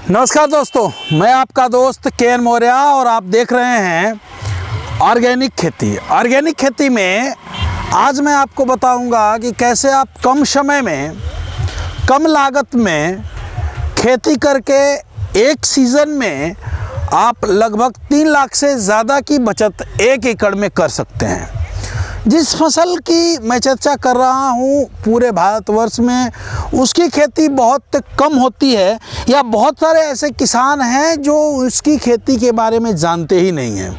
नमस्कार दोस्तों, मैं आपका दोस्त के मौर्य और आप देख रहे हैं ऑर्गेनिक खेती। ऑर्गेनिक खेती में आज मैं आपको बताऊंगा कि कैसे आप कम समय में कम लागत में खेती करके एक सीज़न में आप लगभग 3 लाख से ज़्यादा की बचत 1 एकड़ में कर सकते हैं। जिस फसल की मैं चर्चा कर रहा हूँ पूरे भारतवर्ष में उसकी खेती बहुत कम होती है या बहुत सारे ऐसे किसान हैं जो उसकी खेती के बारे में जानते ही नहीं हैं।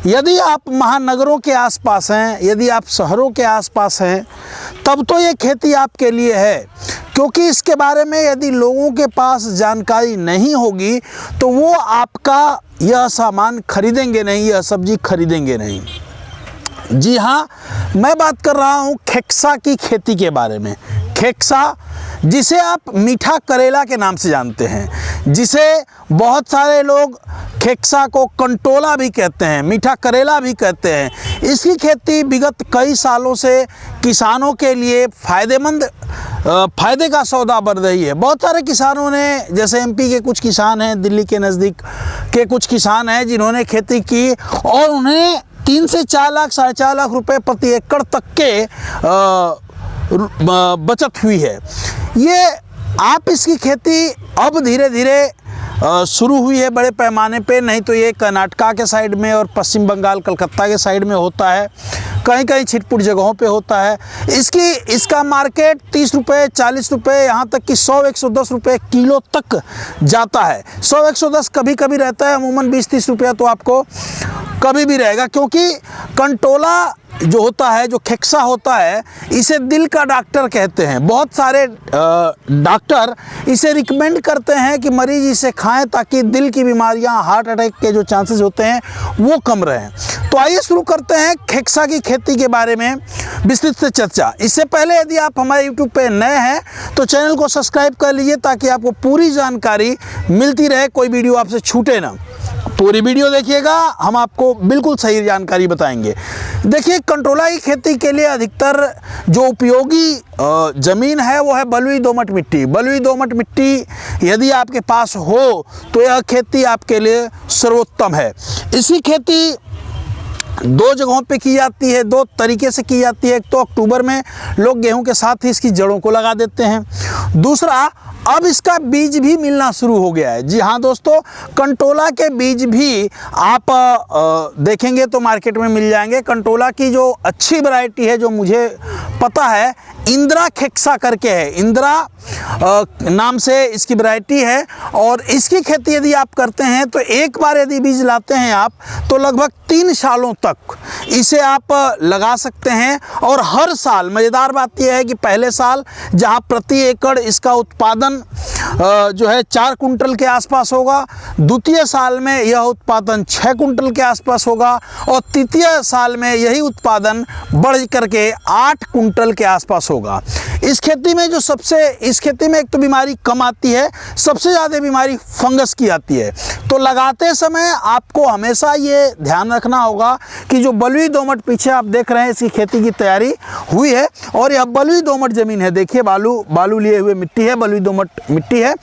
यदि आप महानगरों के आसपास हैं, यदि आप शहरों के आसपास हैं, तब तो ये खेती आपके लिए है, क्योंकि इसके बारे में यदि लोगों के पास जानकारी नहीं होगी तो वो आपका यह सामान खरीदेंगे नहीं, यह सब्जी खरीदेंगे नहीं। जी हाँ, मैं बात कर रहा हूँ खेक्सा की खेती के बारे में। खेक्सा, जिसे आप मीठा करेला के नाम से जानते हैं, जिसे बहुत सारे लोग खेक्सा को कंटोला भी कहते हैं, मीठा करेला भी कहते हैं। इसकी खेती विगत कई सालों से किसानों के लिए फ़ायदे का सौदा बन रही है। बहुत सारे किसानों ने, जैसे एमपी के कुछ किसान हैं, दिल्ली के नज़दीक के कुछ किसान हैं जिन्होंने खेती की और उन्हें 3 से 4 लाख, 4.5 लाख रुपए प्रति एकड़ तक के बचत हुई है। ये आप इसकी खेती अब धीरे धीरे शुरू हुई है बड़े पैमाने पे, नहीं तो ये कर्नाटका के साइड में और पश्चिम बंगाल कलकत्ता के साइड में होता है, कहीं कहीं छिटपुट जगहों पे होता है। इसका मार्केट 30 रुपये, 40 रुपये, यहाँ तक कि 100-110 रुपये किलो तक जाता है। 100-110 कभी कभी रहता है, अमूमन 20-30 रुपया तो आपको कभी भी रहेगा, क्योंकि कंटोला जो होता है, जो खेक्सा होता है, इसे दिल का डॉक्टर कहते हैं। बहुत सारे डॉक्टर इसे रिकमेंड करते हैं कि मरीज इसे खाएं ताकि दिल की बीमारियां, हार्ट अटैक के जो चांसेस होते हैं वो कम रहें। तो आइए शुरू करते हैं खेक्सा की खेती के बारे में विस्तृत से चर्चा। इससे पहले यदि आप हमारे यूट्यूब पे नए हैं तो चैनल को सब्सक्राइब कर लीजिए ताकि आपको पूरी जानकारी मिलती रहे, कोई वीडियो आपसे छूटे ना। पूरी वीडियो देखिएगा, हम आपको बिल्कुल सही जानकारी बताएंगे। देखिए, कंटोला की खेती के लिए अधिकतर जो उपयोगी ज़मीन है वो है बलुई दोमट मिट्टी। बलुई दोमट मिट्टी यदि आपके पास हो तो यह खेती आपके लिए सर्वोत्तम है। इसी खेती 2 जगहों पे की जाती है, 2 तरीके से की जाती है। एक तो अक्टूबर में लोग गेहूं के साथ ही इसकी जड़ों को लगा देते हैं। दूसरा, अब इसका बीज भी मिलना शुरू हो गया है। जी हाँ दोस्तों, कंटोला के बीज भी आप देखेंगे तो मार्केट में मिल जाएंगे। कंटोला की जो अच्छी वैरायटी है, जो मुझे पता है, इंदिरा खेक्सा करके है। इंदिरा नाम से इसकी वैरायटी है और इसकी खेती यदि आप करते हैं तो एक बार यदि बीज लाते हैं आप तो लगभग 3 सालों तक इसे आप लगा सकते हैं। और हर साल मज़ेदार बात यह है कि पहले साल जहां प्रति एकड़ इसका उत्पादन जो है 4 कुंटल के आसपास होगा, द्वितीय साल में यह उत्पादन 6 कुंटल के आसपास होगा और तृतीय साल में यही उत्पादन बढ़ करके 8 कुंटल के आसपास होगा। इस खेती में एक तो बीमारी कम आती है, सबसे ज़्यादा बीमारी फंगस की आती है। तो लगाते समय आपको हमेशा ये ध्यान रखना होगा कि जो बलुई दोमट, पीछे आप देख रहे हैं इसकी खेती की तैयारी हुई है और यह बलुई दोमट ज़मीन है। देखिए, बालू लिए हुए मिट्टी है, बलुई दोमट मिट्टी है,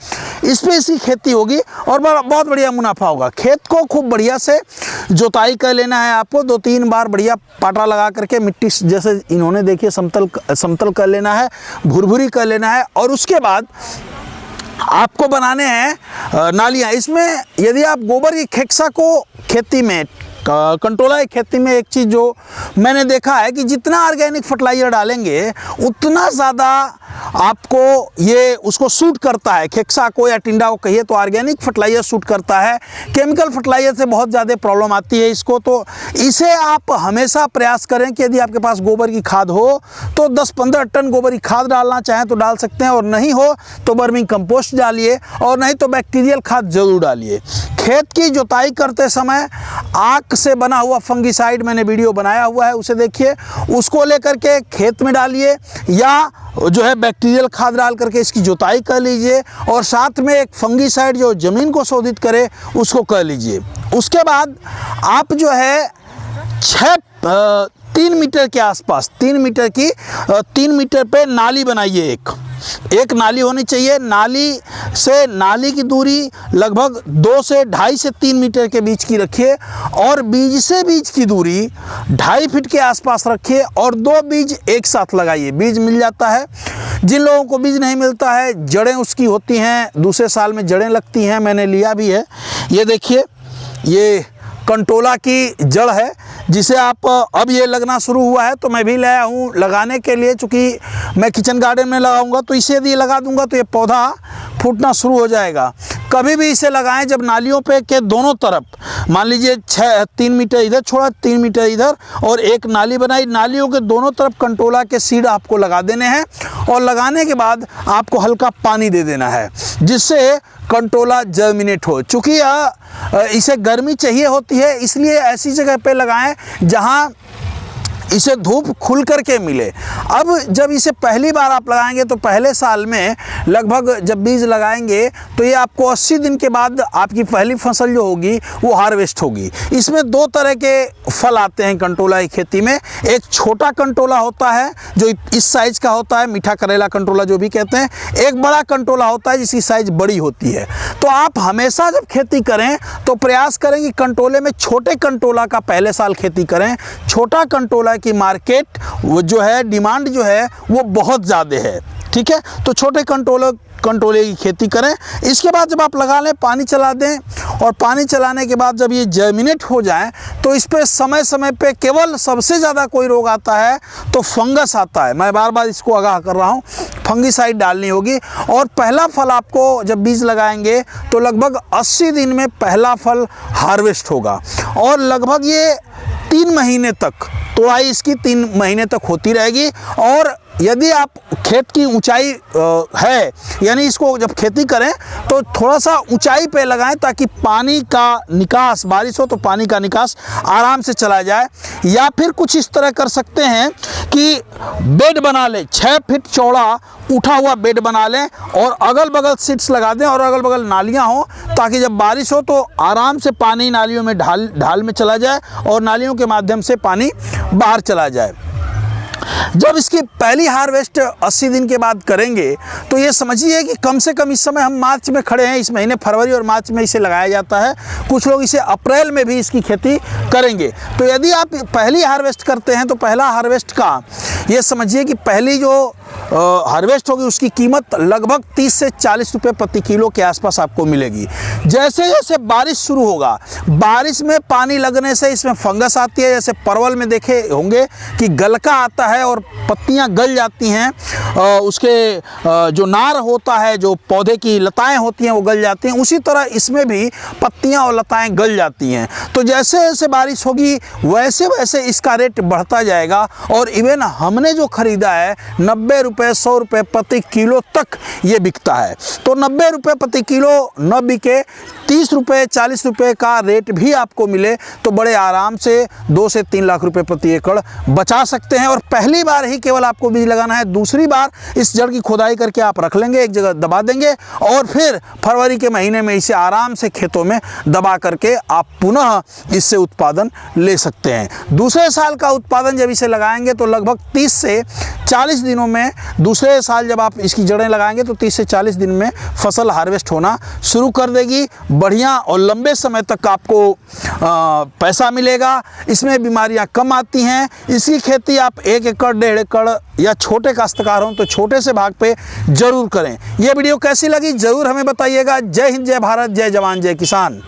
इस पर इसकी खेती होगी और बहुत बढ़िया मुनाफा होगा। खेत को खूब बढ़िया से जोताई कर लेना है आपको, 2-3 बार बढ़िया पाटा लगा करके मिट्टी जैसे इन्होंने देखिए समतल कर लेना है, भुरभुरी कर लेना है और उसके बाद आपको बनाने हैं नालियाँ। इसमें यदि आप गोबर की खेक्सा को खेती में, कंटोला की खेती में, एक चीज़ जो मैंने देखा है कि जितना ऑर्गेनिक फर्टिलाइज़र डालेंगे उतना ज़्यादा आपको ये उसको सूट करता है। खेक्सा को या टिंडा को कहिए तो ऑर्गेनिक फर्टिलाइज़र सूट करता है। केमिकल फर्टिलाइज़र से बहुत ज़्यादा प्रॉब्लम आती है इसको। तो इसे आप हमेशा प्रयास करें कि यदि आपके पास गोबर की खाद हो तो 10-15 टन गोबर की खाद डालना चाहें तो डाल सकते हैं, और नहीं हो तो वर्मी कंपोस्ट डालिए, और नहीं तो बैक्टीरियल खाद जरूर डालिए। खेत की जुताई करते समय आक से बना हुआ फंगिसाइड मैंने वीडियो बनाया हुआ है, उसे देखिए, उसको लेकर के खेत में डालिए या जो है बैक्टीरियल खाद डाल करके इसकी जुताई कर लीजिए और साथ में एक फंगिसाइड जो ज़मीन को शोधित करे उसको कर लीजिए। उसके बाद आप जो है 3 मीटर के आसपास, 3 मीटर पे नाली बनाइए एक। एक नाली होनी चाहिए। नाली से नाली की दूरी लगभग 2 से 2.5 से 3 मीटर के बीच की रखिए और बीज से बीज की दूरी 2.5 फीट के आसपास रखिए और 2 बीज एक साथ लगाइए। बीज मिल जाता है, जिन लोगों को बीज नहीं मिलता है, जड़ें उसकी होती हैं, दूसरे साल में जड़ें लगती हैं, मैंने लिया भी है। ये देखिए, ये कंटोला की जड़ है जिसे आप अब ये लगना शुरू हुआ है तो मैं भी लाया हूँ लगाने के लिए, चूँकि मैं किचन गार्डन में लगाऊंगा तो इसे यदि लगा दूंगा तो ये पौधा फूटना शुरू हो जाएगा। कभी भी इसे लगाएं जब नालियों पे के दोनों तरफ, मान लीजिए 3 मीटर इधर छोड़ा, 3 मीटर इधर और एक नाली बनाई, नालियों के दोनों तरफ कंटोला के सीड आपको लगा देने हैं और लगाने के बाद आपको हल्का पानी दे देना है जिससे कंटोला जर्मिनेट हो। चूँकि इसे गर्मी चाहिए होती है, इसलिए ऐसी जगह पे लगाएं जहां इसे धूप खुल करके मिले। अब जब इसे पहली बार आप लगाएंगे तो पहले साल में लगभग जब बीज लगाएंगे तो ये आपको 80 दिन के बाद आपकी पहली फसल जो होगी वो हार्वेस्ट होगी। इसमें 2 तरह के फल आते हैं कंटोला की खेती में। एक छोटा कंटोला होता है जो इस साइज़ का होता है, मीठा करेला कंटोला जो भी कहते हैं। एक बड़ा कंटोला होता है जिसकी साइज़ बड़ी होती है। तो आप हमेशा जब खेती करें तो प्रयास करें कि कंटोले में छोटे कंटोला का पहले साल खेती करें। छोटा कंटोला की मार्केट वो जो है, डिमांड जो है वो बहुत ज़्यादा है, ठीक है। तो छोटे कंटोले की खेती करें। इसके बाद जब आप लगा लें पानी चला दें और पानी चलाने के बाद जब ये जर्मिनेट हो जाए तो इस पर समय समय पे केवल सबसे ज़्यादा कोई रोग आता है तो फंगस आता है। मैं बार बार इसको आगाह कर रहा हूँ, फंगिसाइड डालनी होगी। और पहला फल आपको जब बीज लगाएंगे तो लगभग 80 दिन में पहला फल हार्वेस्ट होगा और लगभग ये 3 महीने तक तोड़ाई इसकी 3 महीने तक होती रहेगी। और यदि आप खेत की ऊंचाई है, यानी इसको जब खेती करें तो थोड़ा सा ऊंचाई पे लगाएं ताकि पानी का निकास, बारिश हो तो पानी का निकास आराम से चला जाए। या फिर कुछ इस तरह कर सकते हैं कि बेड बना लें, 6 फीट चौड़ा उठा हुआ बेड बना लें और अगल बगल सीड्स लगा दें और अगल बगल नालियां हो ताकि जब बारिश हो तो आराम से पानी नालियों में ढाल में चला जाए और नालियों के माध्यम से पानी बाहर चला जाए। जब इसकी पहली हार्वेस्ट 80 दिन के बाद करेंगे तो ये समझिए कि कम से कम इस समय हम मार्च में खड़े हैं, इस महीने फरवरी और मार्च में इसे लगाया जाता है। कुछ लोग इसे अप्रैल में भी इसकी खेती करेंगे। तो यदि आप पहली हार्वेस्ट करते हैं तो पहला हार्वेस्ट का ये समझिए कि पहली जो हार्वेस्ट होगी उसकी कीमत लगभग 30 से 40 रुपये प्रति किलो के आसपास आपको मिलेगी। जैसे जैसे बारिश शुरू होगा, बारिश में पानी लगने से इसमें फंगस आती है। जैसे परवल में देखे होंगे कि गलका आता है और पत्तियां गल जाती हैं, उसके जो नार होता है, जो पौधे की लताएं होती हैं वो गल जाती हैं। उसी तरह इसमें भी पत्तियां और लताएं गल जाती हैं। तो जैसे जैसे बारिश होगी वैसे वैसे इसका रेट बढ़ता जाएगा और इवन हमने जो ख़रीदा है 90 रुपये 100 रुपये प्रति किलो तक ये बिकता है। तो 90 रुपये प्रति किलो न बिके, 30 रुपये 40 रुपये का रेट भी आपको मिले तो बड़े आराम से 2 से 3 लाख रुपए प्रति एकड़ बचा सकते हैं। और पहली बार ही केवल आपको बीज लगाना है, दूसरी बार इस जड़ की खुदाई करके आप रख लेंगे, एक जगह दबा देंगे और फिर फरवरी के महीने में इसे आराम से खेतों में दबा करके आप पुनः इससे उत्पादन ले सकते हैं। दूसरे साल का उत्पादन जब इसे लगाएंगे तो लगभग 30 से 40 दिनों में, दूसरे साल जब आप इसकी जड़ें लगाएंगे तो 30 से 40 दिन में फसल हार्वेस्ट होना शुरू कर देगी। बढ़िया और लंबे समय तक आपको पैसा मिलेगा। इसमें बीमारियां कम आती हैं। इसकी खेती आप 1 एकड़ 1.5 एकड़ या छोटे काश्तकार हों तो छोटे से भाग पे जरूर करें। यह वीडियो कैसी लगी जरूर हमें बताइएगा। जय हिंद, जय भारत, जय जवान, जय किसान।